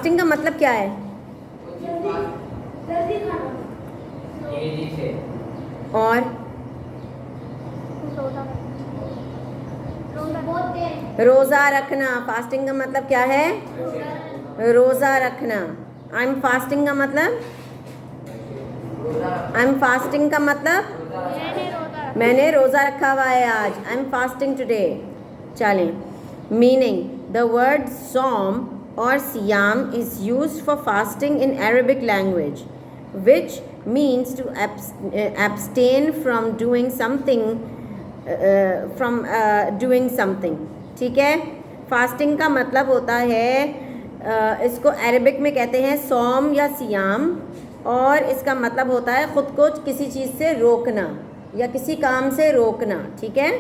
Fasting کا مطلب کیا ہے؟ اور روزہ رکھنا. فاسٹنگ کا مطلب کیا ہے؟ روزہ رکھنا. آئی ایم فاسٹنگ کا مطلب میں نے روزہ رکھا ہوا ہے آج. I am fasting today. چلیں. میننگ. دا ورڈ صوم اور سیام is used for fasting in Arabic language which means to abstain from doing something. ٹھیک ہے. فاسٹنگ کا مطلب ہوتا ہے اس کو عربک میں کہتے ہیں صوم یا سیام, اور اس کا مطلب ہوتا ہے خود کو کسی چیز سے روکنا یا کسی کام سے روکنا. ٹھیک ہے.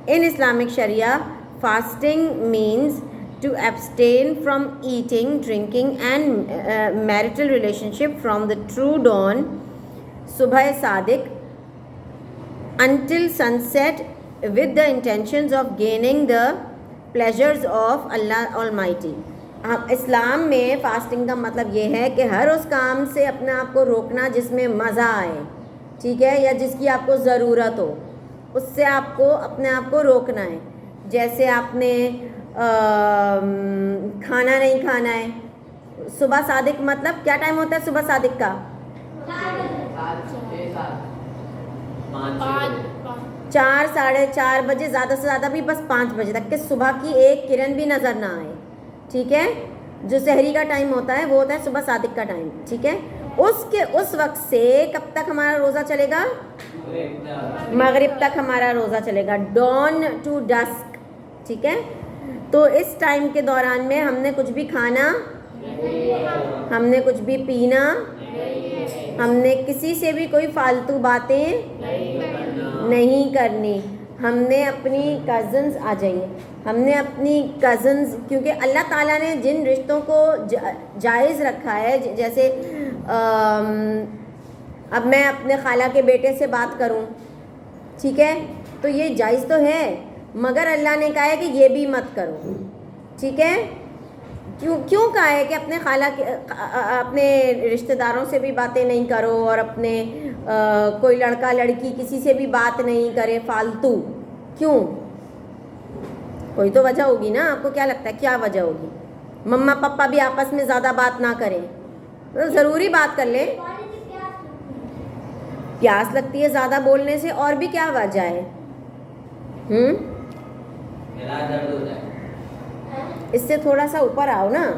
In Islamic Sharia fasting means to abstain from eating, drinking and marital relationship from the true dawn, subh sadiq, until sunset with the intentions of gaining the pleasures of Allah Almighty. اسلام میں fasting کا مطلب یہ ہے کہ ہر اس کام سے اپنے آپ کو روکنا جس میں مزہ آئے, ٹھیک ہے, یا جس کی آپ کو ضرورت ہو, اس سے آپ کو اپنے آپ کو روکنا ہے. جیسے آپ نے کھانا نہیں کھانا ہے. صبح صادق مطلب کیا ٹائم ہوتا ہے صبح صادق کا؟ 4 ساڑھے 4 بجے, زیادہ سے زیادہ بھی بس 5 بجے تک کہ صبح کی ایک کرن بھی نظر نہ آئے. ٹھیک ہے. جو سحری کا ٹائم ہوتا ہے وہ ہوتا ہے صبح صادق کا ٹائم. ٹھیک ہے. اس وقت سے کب تک ہمارا روزہ چلے گا؟ مغرب تک ہمارا روزہ چلے گا. Dawn to disk. ٹھیک ہے. تو اس ٹائم کے دوران میں ہم نے کچھ بھی کھانا, ہم نے کچھ بھی پینا, ہم نے کسی سے بھی کوئی فالتو باتیں نہیں کرنی. ہم نے اپنی کزنز آ جائیے, ہم نے اپنی کزنز, کیونکہ اللہ تعالیٰ نے جن رشتوں کو جائز رکھا ہے, جیسے اب میں اپنے خالہ کے بیٹے سے بات کروں, ٹھیک ہے, تو یہ جائز تو ہے, مگر اللہ نے کہا ہے کہ یہ بھی مت کرو. ٹھیک ہے. کیوں کہا ہے کہ اپنے خالہ اپنے رشتہ داروں سے بھی باتیں نہیں کرو, اور اپنے کوئی لڑکا لڑکی کسی سے بھی بات نہیں کرے فالتو؟ کیوں؟ کوئی تو وجہ ہوگی نا. آپ کو کیا لگتا ہے کیا وجہ ہوگی؟ مما پپا بھی آپس میں زیادہ بات نہ کریں, تو ضروری بات کر لیں. پیاس لگتی ہے زیادہ بولنے سے, اور بھی کیا وجہ ہے؟ اس سے تھوڑا سا اوپر آؤ نا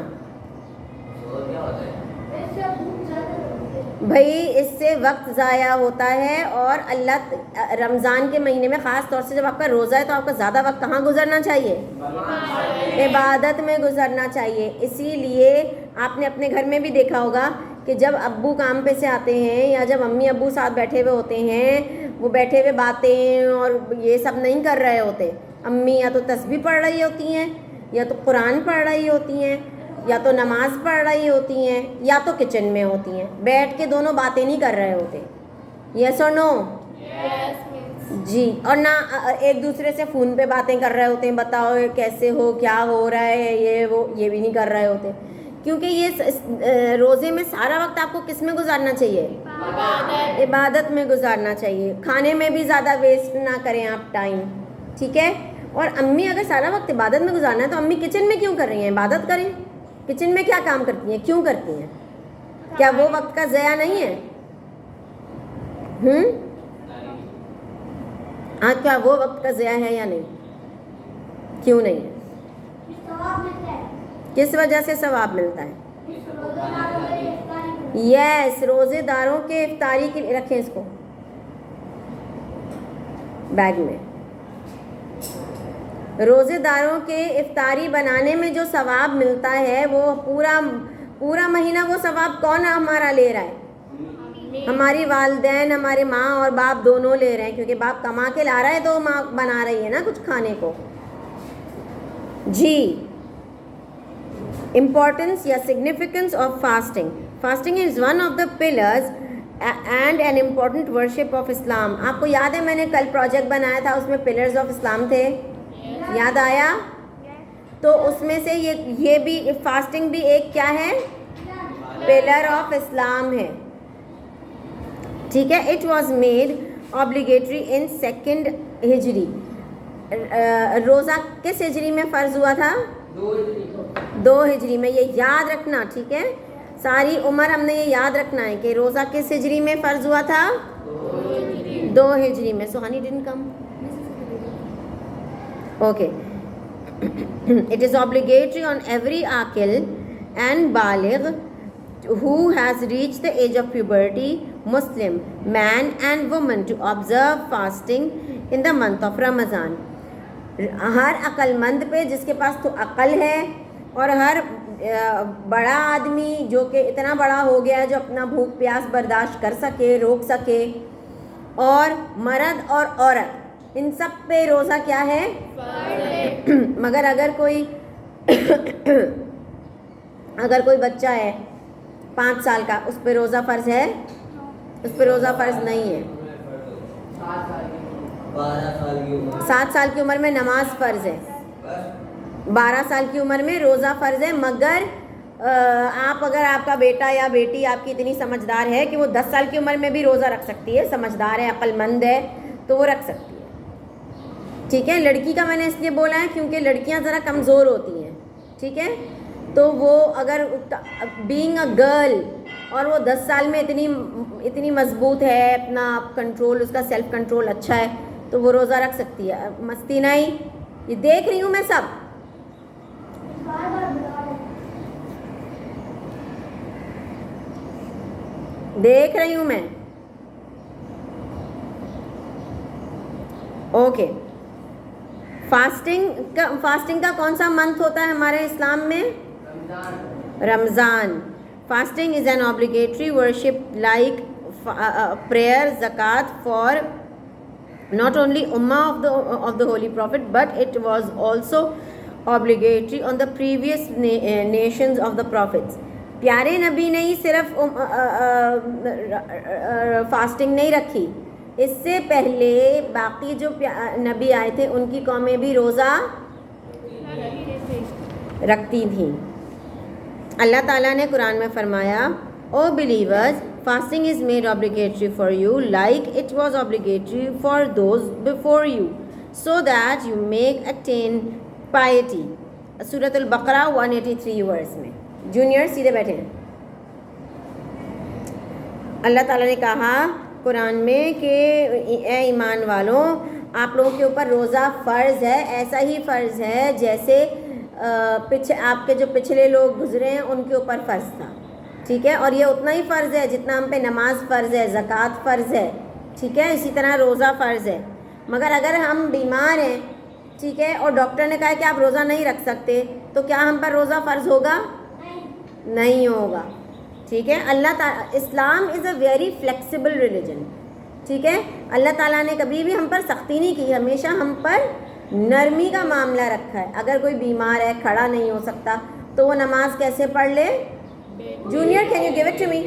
بھائی. اس سے وقت ضائع ہوتا ہے, اور اللہ رمضان کے مہینے میں خاص طور سے جب آپ کا روزہ ہے تو آپ کا زیادہ وقت کہاں گزرنا چاہیے؟ عبادت میں گزرنا چاہیے. اسی لیے آپ نے اپنے گھر میں بھی دیکھا ہوگا کہ جب ابو کام پہ سے آتے ہیں, یا جب امی ابو ساتھ بیٹھے ہوئے ہوتے ہیں, وہ بیٹھے ہوئے باتیں اور یہ سب نہیں کر رہے ہوتے. امی یا تو تسبیح پڑھ رہی ہوتی ہیں, یا تو قرآن پڑھ رہی ہوتی ہیں, یا تو نماز پڑھ رہی ہوتی ہیں, یا تو کچن میں ہوتی ہیں. بیٹھ کے دونوں باتیں نہیں کر رہے ہوتے. یس اور نو؟ جی. اور نہ ایک دوسرے سے فون پہ باتیں کر رہے ہوتے ہیں, بتاؤ کیسے ہو, کیا ہو رہا ہے, یہ وہ, یہ بھی نہیں کر رہے ہوتے. کیونکہ یہ روزے میں سارا وقت آپ کو کس میں گزارنا چاہیے؟ عبادت میں گزارنا چاہیے. کھانے میں بھی زیادہ ویسٹ نہ کریں آپ ٹائم. ٹھیک ہے. اور امی اگر سارا وقت عبادت میں گزارنا ہے تو امی کچن میں کیوں کر رہی ہیں؟ عبادت کریں. کچن میں کیا کام کرتی ہیں, کیوں کرتی ہیں؟ کیا وہ وقت کا ضیاع نہیں ہے؟ ہاں, کیا وہ وقت کا ضیاع ہے یا نہیں؟ کیوں نہیں ہے؟ کس وجہ سے ثواب ملتا ہے؟ یس, روزے داروں کے افطاری کے رکھیں اس کو بیگ میں. روزے داروں کے افطاری بنانے میں جو ثواب ملتا ہے وہ پورا مہینہ وہ ثواب کون ہمارا لے رہا ہے؟ ہماری والدین, ہمارے ماں اور باپ دونوں لے رہے ہیں, کیونکہ باپ کما کے لا رہا ہے تو ماں بنا رہی ہے نا کچھ کھانے کو. جی. امپورٹنس یا significance of fasting. Fasting is one of the pillars and an important worship of Islam. آپ کو یاد ہے میں نے کل پروجیکٹ بنایا تھا, اس میں پلرز آف اسلام تھے, یاد آیا؟ تو اس میں سے یہ بھی فاسٹنگ بھی ایک کیا ہے؟ پلر آف اسلام ہے. ٹھیک ہے. It was made obligatory in 2nd ہجری. روزہ کس ہجری میں فرض ہوا تھا؟ 2 ہجری میں. یہ یاد رکھنا. ٹھیک ہے. ساری عمر ہم نے یہ یاد رکھنا ہے کہ روزہ کس ہجری میں فرض ہوا تھا؟ 2 ہجری میں. سہانی didn't come. Okay. It is obligatory on every aqil and baligh who has reached the age of puberty, Muslim man and woman, to observe fasting in the month of Ramadan. ہر عقل مند پہ جس کے پاس تو عقل ہے اور ہر بڑا آدمی جو کہ اتنا بڑا ہو گیا ہے جو اپنا بھوک پیاس برداشت کر سکے، روک سکے، اور مرد اور عورت ان سب پہ روزہ کیا ہے؟ مگر اگر کوئی بچہ ہے 5 سال کا، اس پہ روزہ فرض ہے؟ اس پہ روزہ فرض نہیں ہے. 7 سال کی عمر میں نماز فرض ہے. 12 سال کی عمر میں روزہ فرض ہے. مگر اگر آپ کا بیٹا یا بیٹی آپ کی اتنی سمجھدار ہے کہ وہ 10 سال کی عمر میں بھی روزہ رکھ سکتی ہے، سمجھدار ہے، عقل مند ہے، تو وہ رکھ سکتی ہے. ٹھیک ہے. لڑکی کا میں نے اس لیے بولا ہے کیونکہ لڑکیاں ذرا کمزور ہوتی ہیں. ٹھیک ہے. تو وہ اگر بینگ اے گرل اور وہ 10 سال میں اتنی مضبوط ہے، اپنا کنٹرول، اس کا سیلف کنٹرول اچھا ہے، تو وہ روزہ رکھ سکتی ہے. مستی نہیں. یہ دیکھ رہی ہوں میں، سب دیکھ رہی ہوں میں. اوکے. فاسٹنگ کا کون سا منتھ ہوتا ہے ہمارے اسلام میں؟ رمضان. Fasting is an obligatory worship like prayer, zakat for not only ummah of the holy prophet, but it was also obligatory on the previous nations of the prophets. پیارے نبی نے ہی صرف فاسٹنگ نہیں رکھی، اس سے پہلے باقی جو نبی آئے تھے ان کی قومیں بھی روزہ رکھتی تھیں. اللہ تعالیٰ نے قرآن میں فرمایا، او believers, fasting is made obligatory for you like it was obligatory for those before you, so that you may attain piety. سورۃ البقرہ 183 ورس میں. جونیئر سیدھے بیٹھے ہیں. اللہ تعالیٰ نے کہا قرآن میں کہ اے ایمان والوں، آپ لوگوں کے اوپر روزہ فرض ہے، ایسا ہی فرض ہے جیسے آپ کے جو پچھلے لوگ گزرے ہیں ان کے اوپر فرض تھا. ٹھیک ہے. اور یہ اتنا ہی فرض ہے جتنا ہم پہ نماز فرض ہے، زکوٰۃ فرض ہے. ٹھیک ہے. اسی طرح روزہ فرض ہے. مگر اگر ہم بیمار ہیں، ٹھیک ہے، اور ڈاکٹر نے کہا کہ آپ روزہ نہیں رکھ سکتے، تو کیا ہم پر روزہ فرض ہوگا؟ نہیں ہوگا. ٹھیک ہے. اللہ تعالیٰ، اسلام از اے ویری فلیکسیبل ریلیجن. ٹھیک ہے. اللہ تعالیٰ نے کبھی بھی ہم پر سختی نہیں کی، ہمیشہ ہم پر نرمی کا معاملہ رکھا ہے. اگر کوئی بیمار ہے، کھڑا نہیں ہو سکتا، تو وہ نماز کیسے پڑھ لے؟ Junior can you give it to me?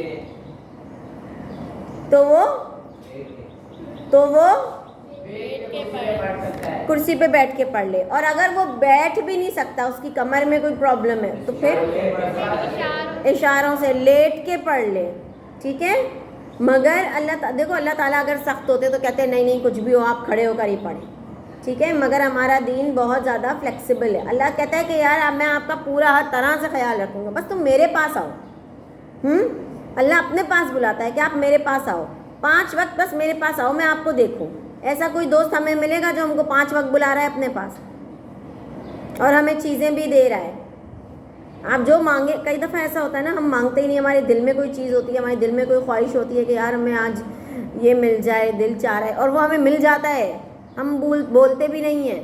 تو وہ کرسی پہ بیٹھ کے پڑھ لے. اور اگر وہ بیٹھ بھی نہیں سکتا، اس کی کمر میں کوئی پرابلم ہے، تو پھر اشاروں سے لیٹ کے پڑھ لے. ٹھیک ہے. مگر دیکھو اللہ تعالیٰ اگر سخت ہوتے تو کہتے ہیں نہیں کچھ بھی ہو آپ کھڑے ہو کر ہی پڑھیں. ٹھیک ہے. مگر ہمارا دین بہت زیادہ فلیکسیبل ہے. اللہ کہتا ہے کہ یار میں آپ کا پورا ہر طرح سے خیال رکھوں گا، بس تم میرے پاس آؤ. اللہ اپنے پاس بلاتا ہے کہ آپ میرے پاس آؤ، 5 وقت بس میرے پاس آؤ، میں آپ کو دیکھوں. ایسا کوئی دوست ہمیں ملے گا جو ہم کو 5 وقت بلا رہا ہے اپنے پاس اور ہمیں چیزیں بھی دے رہا ہے؟ آپ جو مانگے، کئی دفعہ ایسا ہوتا ہے نا، ہم مانگتے ہی نہیں، ہمارے دل میں کوئی چیز ہوتی ہے، ہمارے دل میں کوئی خواہش ہوتی ہے کہ یار ہمیں آج یہ مل جائے، دل چاہ رہا ہے، اور وہ ہمیں مل جاتا ہے، ہم بولتے بھی نہیں ہیں.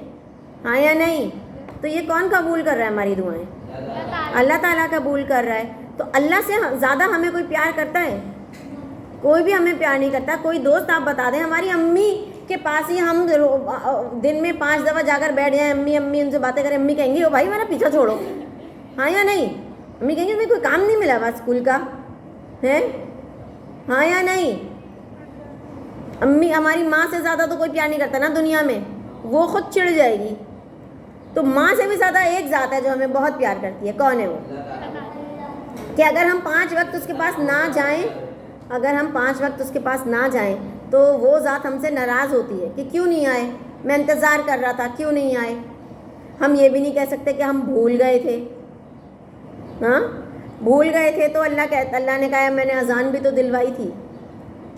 ہاں یا نہیں؟ تو یہ کون قبول کر رہا ہے ہماری دعائیں؟ اللہ تعالیٰ قبول کر رہا ہے. تو اللہ سے زیادہ ہمیں کوئی پیار کرتا ہے؟ کوئی بھی ہمیں پیار نہیں کرتا. کوئی دوست آپ بتا دیں، ہماری امی کے پاس ہی ہم دن میں 5 دفعہ جا کر بیٹھ جائیں، امی ان سے باتیں کریں، امی کہیں گی او بھائی میرا پیچھا چھوڑو. ہاں یا نہیں؟ امی کہیں گی تمہیں کوئی کام نہیں ملا ہوا اسکول کا ہے؟ ہاں یا نہیں؟ امی ہماری ماں سے زیادہ تو کوئی پیار نہیں کرتا نا دنیا میں، وہ خود چڑ جائے گی. تو ماں سے بھی زیادہ ایک ذات ہے جو ہمیں بہت پیار کرتی ہے. کون ہے وہ؟ کہ اگر ہم 5 وقت اس کے پاس نہ جائیں، اگر ہم 5 وقت اس کے پاس نہ جائیں تو وہ ذات ہم سے ناراض ہوتی ہے کہ کیوں نہیں آئے، میں انتظار کر رہا تھا، کیوں نہیں آئے. ہم یہ بھی نہیں کہہ سکتے کہ ہم بھول گئے تھے. ہاں بھول گئے تھے تو اللہ نے کہا میں نے اذان بھی تو دلوائی تھی،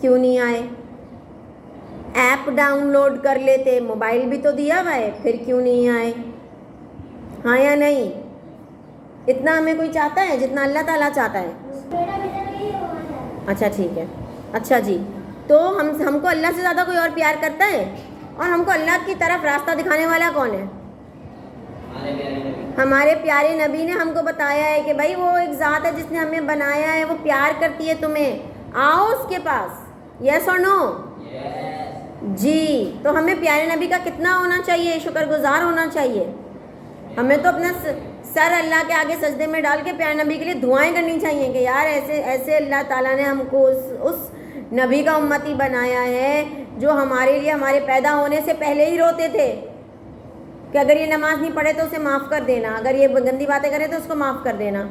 کیوں نہیں آئے. ایپ ڈاؤن لوڈ کر لیتے، موبائل بھی تو دیا ہوا ہے، پھر کیوں نہیں آئے. ہاں یا نہیں؟ اتنا ہمیں کوئی چاہتا ہے جتنا اللہ تعالیٰ چاہتا ہے؟ اچھا ٹھیک ہے. اچھا جی، تو ہم کو اللہ سے زیادہ کوئی اور پیار کرتا ہے؟ اور ہم کو اللہ کی طرف راستہ دکھانے والا کون ہے؟ ہمارے پیارے نبی نے ہم کو بتایا ہے کہ بھائی وہ ایک ذات ہے جس نے ہمیں بنایا ہے، وہ پیار کرتی ہے تمہیں، آؤ اس کے پاس. یس اور نو؟ جی. تو ہمیں پیارے نبی کا کتنا ہونا چاہیے؟ شکر گزار ہونا چاہیے. ہمیں تو اپنا سر اللہ کے آگے سجدے میں ڈال کے پیارے نبی کے لیے دعائیں کرنی چاہیے کہ یار ایسے ایسے اللہ تعالیٰ نے ہم کو اس نبی کا امتی بنایا ہے جو ہمارے لیے ہمارے پیدا ہونے سے پہلے ہی روتے تھے کہ اگر یہ نماز نہیں پڑھے تو اسے معاف کر دینا، اگر یہ گندی باتیں کرے تو اس کو معاف کر دینا.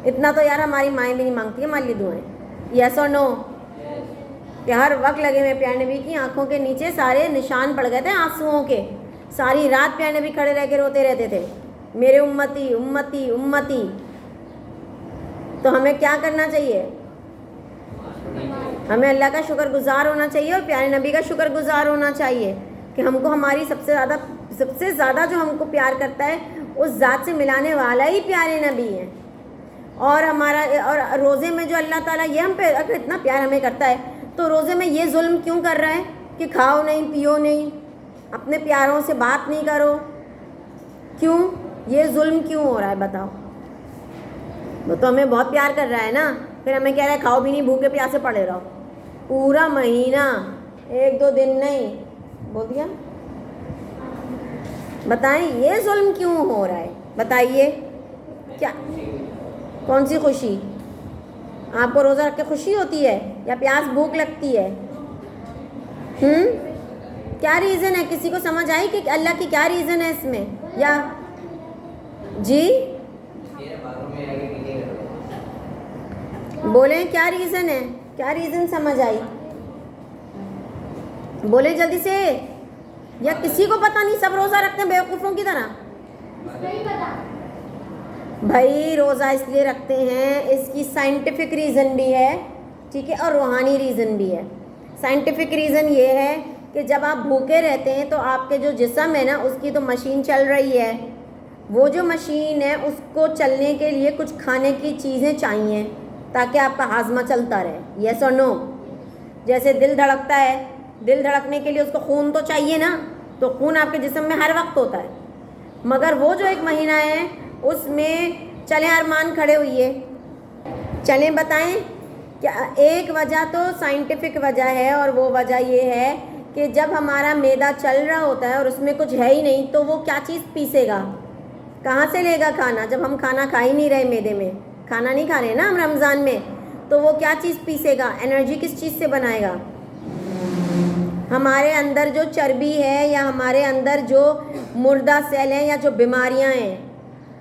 اتنا تو یار ہماری مائیں بھی نہیں مانگتی ہیں ہمارے لیے دعائیں. یس اور نو؟ کہ ہر وقت لگے ہوئے پیارے نبی کی آنکھوں کے نیچے سارے نشان پڑ گئے تھے آنسوؤں کے. ساری رات پیارے نبی کھڑے رہ کے روتے رہتے تھے، میرے امتی امتی امتی. تو ہمیں کیا کرنا چاہیے؟ ہمیں اللہ کا شکر گزار ہونا چاہیے اور پیارے نبی کا شکر گزار ہونا چاہیے کہ ہم کو ہماری سب سے زیادہ جو ہم کو پیار کرتا ہے اس ذات سے ملانے والا ہی پیارے نبی ہے. اور روزے میں جو اللہ تعالیٰ یہ ہم پہ اگر اتنا پیار ہمیں کرتا ہے تو روزے میں یہ ظلم کیوں کر رہا ہے کہ کھاؤ نہیں، پیو نہیں، اپنے پیاروں سے بات نہیں کرو؟ کیوں یہ ظلم کیوں ہو رہا ہے بتاؤ؟ وہ تو ہمیں بہت پیار کر رہا ہے نا، پھر ہمیں کہہ رہا ہے کھاؤ بھی نہیں، بھوکے پیاسے پڑے رہو پورا مہینہ، 1-2 دن نہیں. بول دیا؟ بتائیں یہ ظلم کیوں ہو رہا ہے؟ بتائیے. کیا کون سی خوشی؟ آپ کو روزہ رکھ کے خوشی ہوتی ہے یا پیاس بھوک لگتی ہے؟ کیا ریزن ہے؟ کسی کو سمجھ آئی کہ اللہ کی کیا ریزن ہے اس میں؟ یا جی بولیں کیا ریزن ہے؟ کیا ریزن سمجھ آئی؟ بولیں جلدی سے. یا کسی کو پتہ نہیں، سب روزہ رکھتے ہیں بیوقوفوں کی طرح؟ بھائی روزہ اس لیے رکھتے ہیں، اس کی سائنٹیفک ریزن بھی ہے، ٹھیک ہے، اور روحانی ریزن بھی ہے. سائنٹیفک ریزن یہ ہے کہ جب آپ بھوکے رہتے ہیں تو آپ کے جو جسم ہے نا اس کی تو مشین چل رہی ہے. وہ جو مشین ہے اس کو چلنے کے لیے کچھ کھانے کی چیزیں چاہیے تاکہ آپ کا ہاضمہ چلتا رہے. یس اور نو؟ جیسے دل دھڑکتا ہے، دل دھڑکنے کے لیے اس کو خون تو چاہیے نا، تو خون آپ کے جسم میں ہر وقت ہوتا ہے. مگر وہ جو 1 مہینہ ہے اس میں چلیں ارمان کھڑے ہوئیے، چلیں بتائیں. کیا ایک وجہ تو سائنٹیفک وجہ ہے، اور وہ وجہ یہ ہے کہ جب ہمارا معدہ چل رہا ہوتا ہے اور اس میں کچھ ہے ہی نہیں تو وہ کیا چیز پیسے گا؟ کہاں سے لے گا کھانا؟ جب ہم کھانا کھا ہی نہیں رہے، معدے میں کھانا نہیں کھا رہے نا ہم رمضان میں، تو وہ کیا چیز پیسے گا؟ انرجی کس چیز سے بنائے گا؟ ہمارے اندر جو چربی ہے یا ہمارے اندر جو مردہ سیل ہیں یا جو بیماریاں ہیں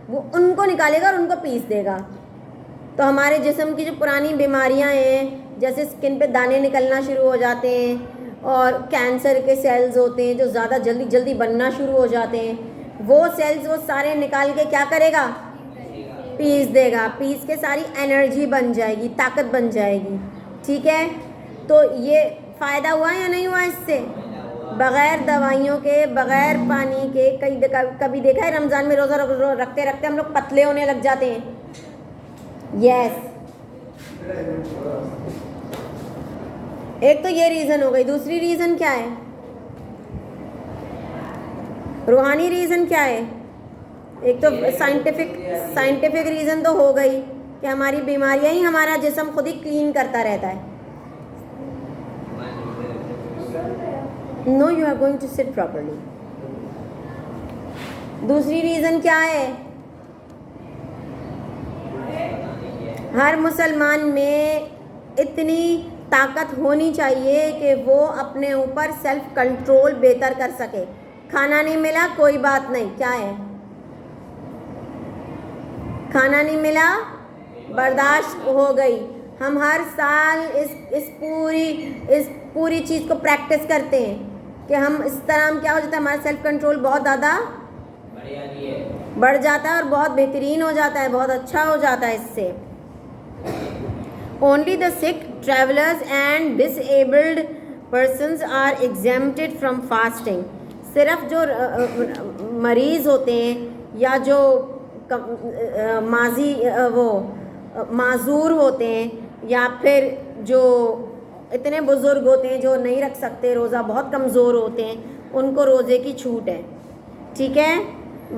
وہ ان کو نکالے گا اور ان کو پیس دے گا. تو ہمارے جسم کی جو پرانی بیماریاں ہیں جیسے اسکن پہ دانے نکلنا شروع ہو جاتے ہیں اور کینسر کے سیلز ہوتے ہیں جو زیادہ جلدی بننا شروع ہو جاتے ہیں، وہ سیلز وہ سارے نکال کے کیا کرے گا؟ پیس دے گا. پیس کے ساری انرجی بن جائے گی، طاقت بن جائے گی. ٹھیک ہے، تو یہ فائدہ ہوا یا نہیں ہوا اس سے؟ بغیر دوائیوں کے، بغیر پانی کے. کبھی دیکھا ہے رمضان میں روزہ رکھتے رکھتے ہم لوگ پتلے ہونے لگ جاتے ہیں؟ یس. ایک تو یہ ریزن ہو گئی. دوسری ریزن کیا ہے؟ روحانی ریزن کیا ہے؟ ایک تو سائنٹیفک ریزن تو ہو گئی کہ ہماری بیماریاں ہی ہمارا جسم خود ہی کلین کرتا رہتا ہے. No, you are going to sit properly. دوسری ریزن کیا ہے؟ ہر مسلمان میں اتنی طاقت ہونی چاہیے کہ وہ اپنے اوپر سیلف کنٹرول بہتر کر سکے. کھانا نہیں ملا کوئی بات نہیں، کیا ہے؟ کھانا نہیں ملا برداشت ہو گئی. ہم ہر سال اس پوری چیز کو پریکٹس کرتے ہیں کہ ہم اس طرح ہم کیا ہو جاتا ہے، ہمارا سیلف کنٹرول بہت زیادہ بڑھ جاتا ہے اور بہت بہترین ہو جاتا ہے، بہت اچھا ہو جاتا ہے اس سے. Only the sick, travelers and disabled persons are exempted from fasting. صرف جو مریض ہوتے ہیں یا جو معذور ہوتے ہیں یا پھر جو اتنے بزرگ ہوتے ہیں جو نہیں رکھ سکتے روزہ، بہت کمزور ہوتے ہیں، ان کو روزے کی چھوٹ ہے. ٹھیک ہے،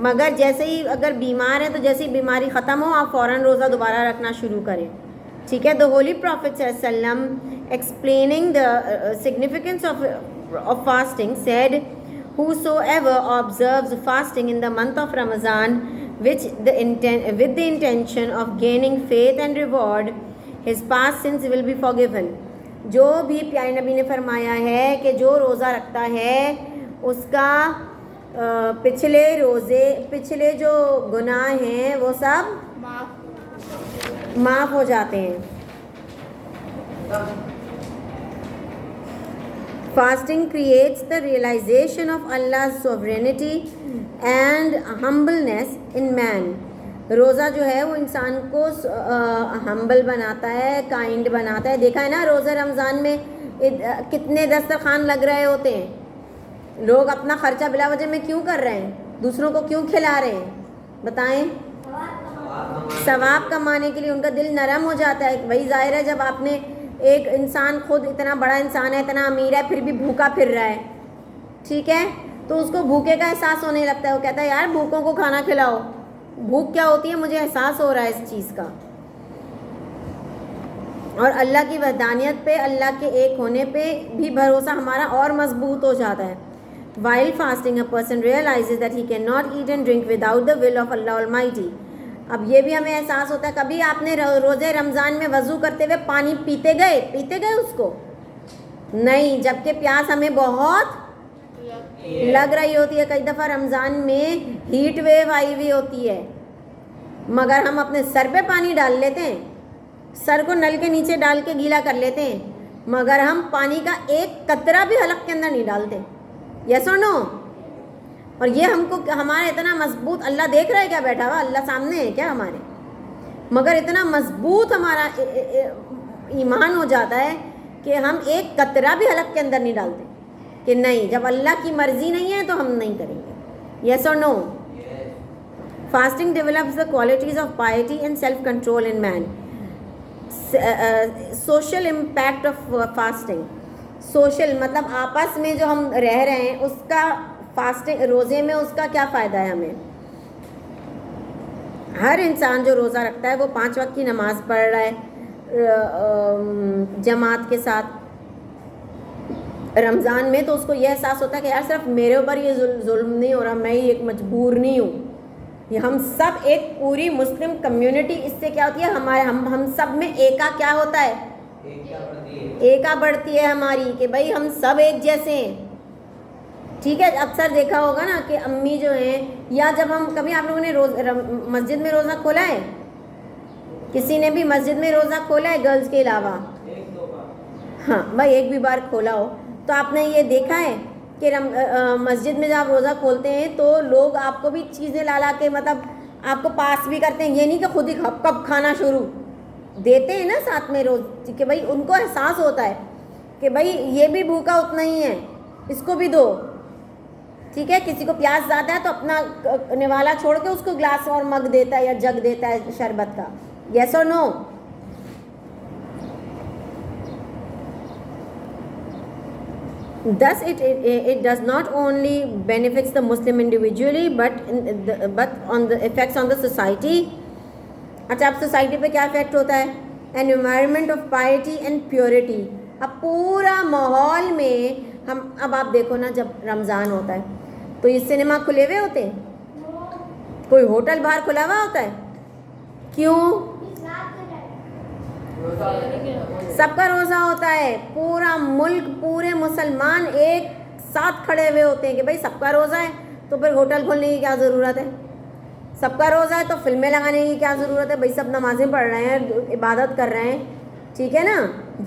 مگر جیسے ہی اگر بیمار ہیں تو جیسے ہی بیماری ختم ہو آپ فوراً روزہ دوبارہ رکھنا شروع کریں. ٹھیک ہے. The Holy Prophet صلی اللہ علیہ وسلم explaining the significance of fasting said, whosoever observes fasting in the month of Ramadan with the intention of gaining faith and reward, his past sins will be forgiven. جو بھی پیارے نبی نے فرمایا ہے کہ جو روزہ رکھتا ہے اس کا پچھلے جو گناہ ہیں وہ سب معاف ہو جاتے ہیں. Fasting creates the realization of Allah's sovereignty and humbleness in man. روزہ جو ہے وہ انسان کو ہمبل بناتا ہے، کائنڈ بناتا ہے. دیکھا ہے نا روزہ رمضان میں کتنے دسترخوان لگ رہے ہوتے ہیں. لوگ اپنا خرچہ بلا وجہ میں کیوں کر رہے ہیں؟ دوسروں کو کیوں کھلا رہے ہیں؟ بتائیں. ثواب کمانے کے لیے. ان کا دل نرم ہو جاتا ہے. وہی ظاہر ہے جب آپ نے ایک انسان خود اتنا بڑا انسان ہے، اتنا امیر ہے، پھر بھی بھوکا پھر رہا ہے، ٹھیک ہے، تو اس کو بھوکے کا احساس ہونے لگتا ہے. وہ کہتا ہے یار بھوکوں کو کھانا کھلاؤ. بھوک کیا ہوتی ہے مجھے احساس ہو رہا ہے اس چیز کا. اور اللہ کی وحدانیت پہ، اللہ کے ایک ہونے پہ بھی بھروسہ ہمارا اور مضبوط ہو جاتا ہے. While fasting, a person realizes that he cannot eat and drink without the will of Allah Almighty. اب یہ بھی ہمیں احساس ہوتا ہے. کبھی آپ نے روزے رمضان میں وضو کرتے ہوئے پانی پیتے گئے اس کو؟ نہیں، جبکہ پیاس ہمیں بہت لگ رہی ہوتی ہے. کئی دفعہ رمضان میں ہیٹ ویو آئی ہوئی ہوتی ہے، مگر ہم اپنے سر پہ پانی ڈال لیتے ہیں، سر کو نل کے نیچے ڈال کے گیلا کر لیتے ہیں، مگر ہم پانی کا ایک قطرہ بھی حلق کے اندر نہیں ڈالتے. یس اور نو؟ اور یہ ہم کو ہمارا اتنا مضبوط، اللہ دیکھ رہا ہے کیا بیٹھا ہوا؟ اللہ سامنے ہے کیا ہمارے؟ مگر اتنا مضبوط ہمارا ایمان ہو جاتا ہے کہ ہم ایک قطرہ بھی حلق کے اندر نہیں ڈالتے کہ نہیں، جب اللہ کی مرضی نہیں ہے تو ہم نہیں کریں گے. یس اور no? Fasting develops the qualities of piety and self control in man. Social impact of fasting. Social مطلب آپس میں جو ہم رہ رہے ہیں اس کا فاسٹنگ روزے میں اس کا کیا فائدہ ہے ہمیں؟ ہر انسان جو روزہ رکھتا ہے وہ 5 وقت کی نماز پڑھ رہا ہے جماعت کے ساتھ رمضان میں، تو اس کو یہ احساس ہوتا ہے کہ یار صرف میرے اوپر یہ ظلم نہیں ہو رہا، میں ہی ایک مجبور نہیں ہوں. یہ ہم سب ایک پوری مسلم کمیونٹی، اس سے کیا ہوتی ہے ہم سب میں ایکا کیا ہوتا ہے؟ ایکا بڑھتی ہے ہماری کہ بھائی ہم سب ایک جیسے ہیں. ٹھیک ہے. اکثر دیکھا ہوگا نا کہ امی جو ہیں، یا جب ہم کبھی آپ لوگوں نے مسجد میں روزہ کھولا ہے؟ کسی نے بھی مسجد میں روزہ کھولا ہے گرلز کے علاوہ؟ ہاں بھائی ایک بھی بار کھولا ہو تو آپ نے یہ دیکھا ہے کہ مسجد میں جب آپ روزہ کھولتے ہیں تو لوگ آپ کو بھی چیزیں لا کے مطلب آپ کو پاس بھی کرتے ہیں. یہ نہیں کہ خود ہی کب کھانا شروع دیتے ہیں نا ساتھ میں روز، کہ بھائی ان کو احساس ہوتا ہے کہ بھائی یہ بھی بھوکا اتنا ہی ہے، اس کو بھی دو. ٹھیک ہے. کسی کو پیاس زیادہ ہے تو اپنا نوالا چھوڑ کے اس کو گلاس اور مگ دیتا ہے یا جگ دیتا ہے شربت کا. یس اور نو؟ Thus it does not only benefits the Muslim individually but on the effects on the society. اچھا اب سوسائٹی پہ کیا افیکٹ ہوتا ہے؟ An environment of piety and purity. اب پورا ماحول میں ہم اب آپ دیکھو نا جب رمضان ہوتا ہے تو یہ سنیما کھلے ہوئے ہوتے ہیں، کوئی ہوٹل باہر کھلا ہوا ہوتا ہے. کیوں؟ سب کا روزہ ہوتا ہے. پورا ملک، پورے مسلمان ایک ساتھ کھڑے ہوئے ہوتے ہیں کہ بھائی سب کا روزہ ہے تو پھر ہوٹل کھولنے کی کیا ضرورت ہے, سب کا روزہ ہے تو فلمیں لگانے کی کیا ضرورت ہے, بھائی سب نمازیں پڑھ رہے ہیں, عبادت کر رہے ہیں, ٹھیک ہے نا.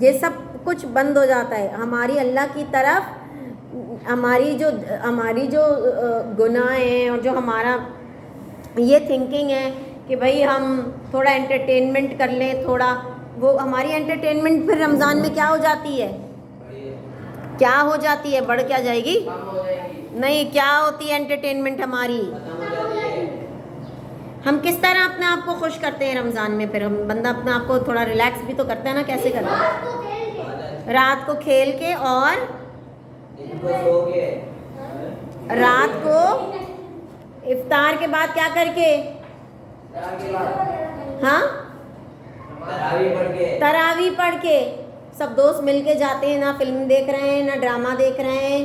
یہ سب کچھ بند ہو جاتا ہے. ہماری اللہ کی طرف ہماری جو گناہ ہیں اور جو ہمارا یہ تھنکنگ ہے کہ بھائی ہم تھوڑا انٹرٹینمنٹ کر لیں, تھوڑا وہ ہماری انٹرٹینمنٹ پھر رمضان میں کیا ہو جاتی ہے, کیا ہو جاتی ہے, بڑھ کیا جائے گی, نہیں, کیا ہوتی ہے انٹرٹینمنٹ ہماری. ہم کس طرح اپنے آپ کو خوش کرتے ہیں رمضان میں, پھر ہم بندہ اپنے آپ کو تھوڑا ریلیکس بھی تو کرتا ہے نا. کیسے کرتا ہے, رات کو کھیل کے اور رات کو افطار کے بعد کیا کر کے, ہاں تراویح پڑھ کے سب دوست مل کے جاتے ہیں, نہ فلم دیکھ رہے ہیں نہ ڈرامہ دیکھ رہے ہیں,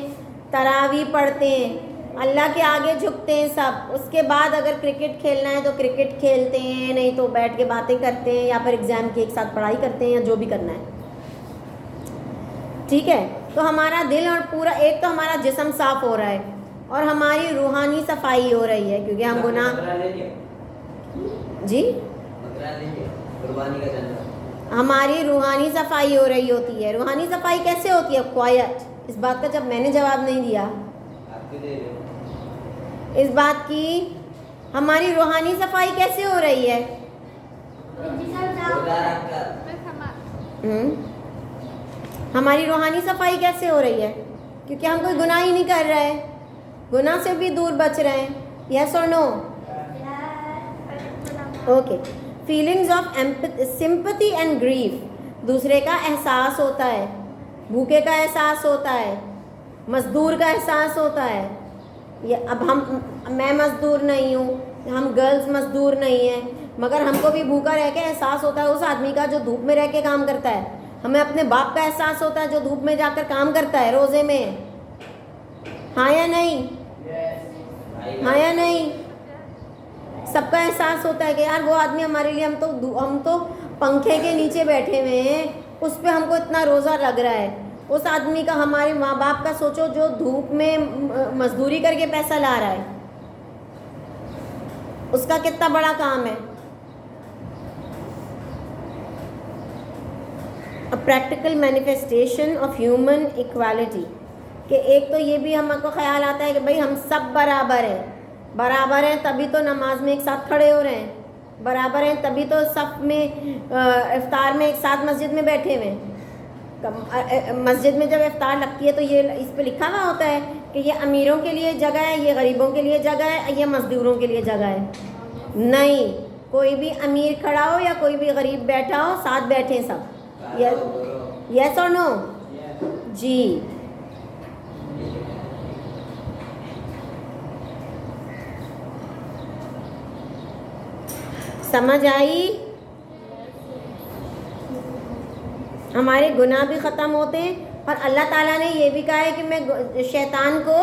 تراویح پڑھتے ہیں, اللہ کے آگے جھکتے ہیں سب. اس کے بعد اگر کرکٹ کھیلنا ہے تو کرکٹ کھیلتے ہیں, نہیں تو بیٹھ کے باتیں کرتے ہیں یا پھر ایگزام کی ایک ساتھ پڑھائی کرتے ہیں یا جو بھی کرنا ہے, ٹھیک ہے. تو ہمارا دل اور پورا ایک تو ہمارا جسم صاف ہو رہا ہے اور ہماری روحانی صفائی ہو رہی ہے, کیونکہ ہم گناہ جی ہماری روحانی صفائی ہو رہی ہوتی ہے. روحانی صفائی کیسے ہوتی ہے, کوائٹ. اس بات کا جب میں نے جواب نہیں دیا, اس بات کی ہماری روحانی صفائی کیسے ہو رہی ہے, ہماری روحانی صفائی کیسے ہو رہی ہے, کیونکہ ہم کوئی گناہ ہی نہیں کر رہے, گناہ سے بھی دور بچ رہے ہیں. یس اور no, okay. Feelings of sympathy and grief, دوسرے کا احساس ہوتا ہے, بھوکے کا احساس ہوتا ہے, مزدور کا احساس ہوتا ہے. یہ اب میں مزدور نہیں ہوں, ہم گرلز مزدور نہیں ہیں, مگر ہم کو بھی بھوکا رہ کے احساس ہوتا ہے اس آدمی کا جو دھوپ میں رہ کے کام کرتا ہے. ہمیں اپنے باپ کا احساس ہوتا ہے جو دھوپ میں جا کر کام کرتا ہے روزے میں, ہاں یا نہیں, ہاں یا نہیں. سب کا احساس ہوتا ہے کہ یار وہ آدمی ہمارے لیے, ہم تو پنکھے کے نیچے بیٹھے ہوئے ہیں, اس پہ ہم کو اتنا روزہ لگ رہا ہے. اس آدمی کا, ہمارے ماں باپ کا سوچو جو دھوپ میں مزدوری کر کے پیسہ لا رہا ہے, اس کا کتنا بڑا کام ہے. A practical manifestation of human equality, کہ ایک تو یہ بھی ہم کو خیال آتا ہے کہ بھائی ہم سب برابر ہیں, برابر ہیں تبھی تو نماز میں ایک ساتھ کھڑے ہو رہے ہیں, برابر ہیں تبھی تو صف میں افطار میں ایک ساتھ مسجد میں بیٹھے ہوئے ہیں. مسجد میں جب افطار لگتی ہے تو یہ اس پہ لکھا ہوا ہوتا ہے کہ یہ امیروں کے لیے جگہ ہے, یہ غریبوں کے لیے جگہ ہے, یہ مزدوروں کے لیے جگہ ہے. نہیں, کوئی بھی امیر کھڑا ہو یا کوئی بھی غریب بیٹھا ہو, ساتھ بیٹھیں سب. یس اور نو, جی. سمجھ آئی, ہمارے گناہ بھی ختم ہوتے ہیں اور اللہ تعالیٰ نے یہ بھی کہا ہے کہ میں شیطان کو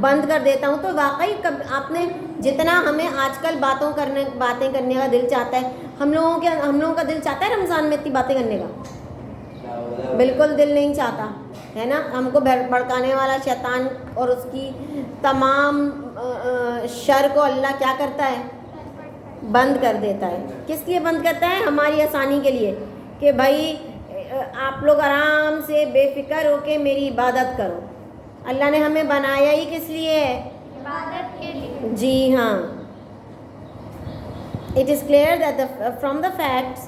بند کر دیتا ہوں. تو واقعی آپ نے جتنا ہمیں آج کل باتیں کرنے کا دل چاہتا ہے, ہم لوگوں کا دل چاہتا ہے رمضان میں اتنی باتیں کرنے کا, بالکل دل نہیں چاہتا ہے نا. ہم کو بھڑکانے والا شیطان اور اس کی تمام شر کو اللہ کیا کرتا ہے, بند کر دیتا ہے. کس لیے بند کرتا ہے, ہماری آسانی کے لیے, کہ بھائی آپ لوگ آرام سے بے فکر ہو کے میری عبادت کرو. اللہ نے ہمیں بنایا ہی کس لیے ہے, عبادت کے لیے. جی ہاں. It is clear that from the facts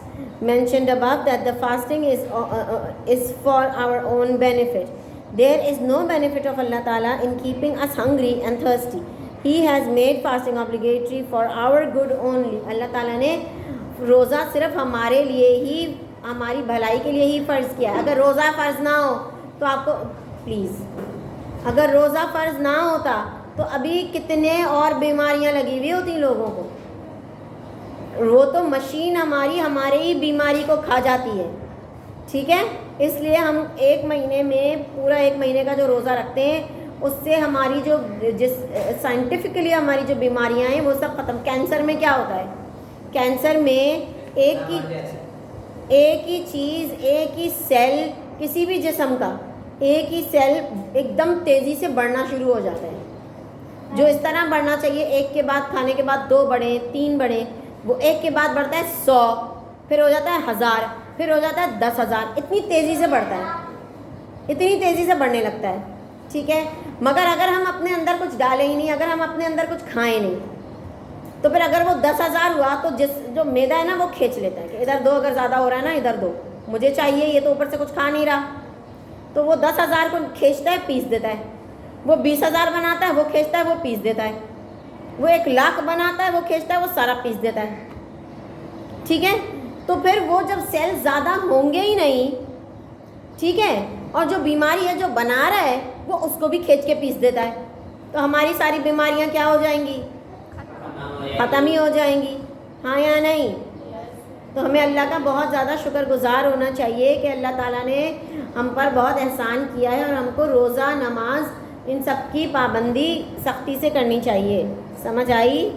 mentioned above that the fasting is for our own benefit. There is no benefit of Allah Ta'ala in keeping us hungry and thirsty. He has made fasting obligatory for our good only. اللہ تعالیٰ نے روزہ صرف ہمارے لیے ہی, ہماری بھلائی کے لیے ہی فرض کیا. اگر روزہ فرض نہ ہو تو آپ کو پلیز, اگر روزہ فرض نہ ہوتا تو ابھی کتنے اور بیماریاں لگی ہوئی ہوتی لوگوں کو. وہ تو مشین ہمارے ہی بیماری کو کھا جاتی ہے, ٹھیک ہے. اس لیے ہم ایک مہینے میں, پورا ایک مہینے کا جو روزہ رکھتے ہیں, اس سے ہماری جو سائنٹیفکلی ہماری جو بیماریاں ہیں وہ سب ختم. کینسر میں کیا ہوتا ہے, کینسر میں ایک ہی چیز, ایک ہی سیل کسی بھی جسم کا ایک ہی سیل ایک دم تیزی سے بڑھنا شروع ہو جاتا ہے. جو اس طرح بڑھنا چاہیے ایک کے بعد کھانے کے بعد 2 بڑھیں 3 بڑھیں، وہ ایک کے بعد بڑھتا ہے 100، پھر ہو جاتا ہے 1000، پھر ہو جاتا ہے 10,000. اتنی تیزی سے بڑھتا ہے، اتنی تیزی سے بڑھنے لگتا ہے. ٹھیک ہے، مگر اگر ہم اپنے اندر کچھ ڈالیں ہی نہیں، اگر ہم اپنے اندر کچھ کھائیں نہیں، تو پھر اگر وہ 10,000 ہوا تو جو میدا ہے نا وہ کھینچ لیتا ہے کہ ادھر دو، اگر زیادہ ہو رہا ہے نا ادھر دو، مجھے چاہیے، یہ تو اوپر سے کچھ کھا نہیں رہا. تو وہ 10,000 کو کھینچتا ہے، پیس دیتا ہے. وہ 20,000 بناتا ہے، وہ کھینچتا ہے، وہ پیس دیتا ہے. وہ 1,00,000 بناتا ہے، وہ کھینچتا ہے، وہ سارا پیس دیتا ہے. ٹھیک ہے، تو پھر وہ جب سیل زیادہ ہوں گے ہی نہیں، ٹھیک ہے، اور جو بیماری ہے جو بنا رہا ہے وہ اس کو بھی کھینچ کے پیس دیتا ہے، تو ہماری ساری بیماریاں کیا ہو جائیں گی؟ ختم ہی ہو جائیں گی. ہاں یا نہیں؟ تو ہمیں اللہ کا بہت زیادہ شکر گزار ہونا چاہیے کہ اللہ تعالیٰ نے ہم پر بہت احسان کیا ہے، اور ہم کو روزہ، نماز، ان سب کی پابندی سختی سے کرنی چاہیے. سمجھ آئی؟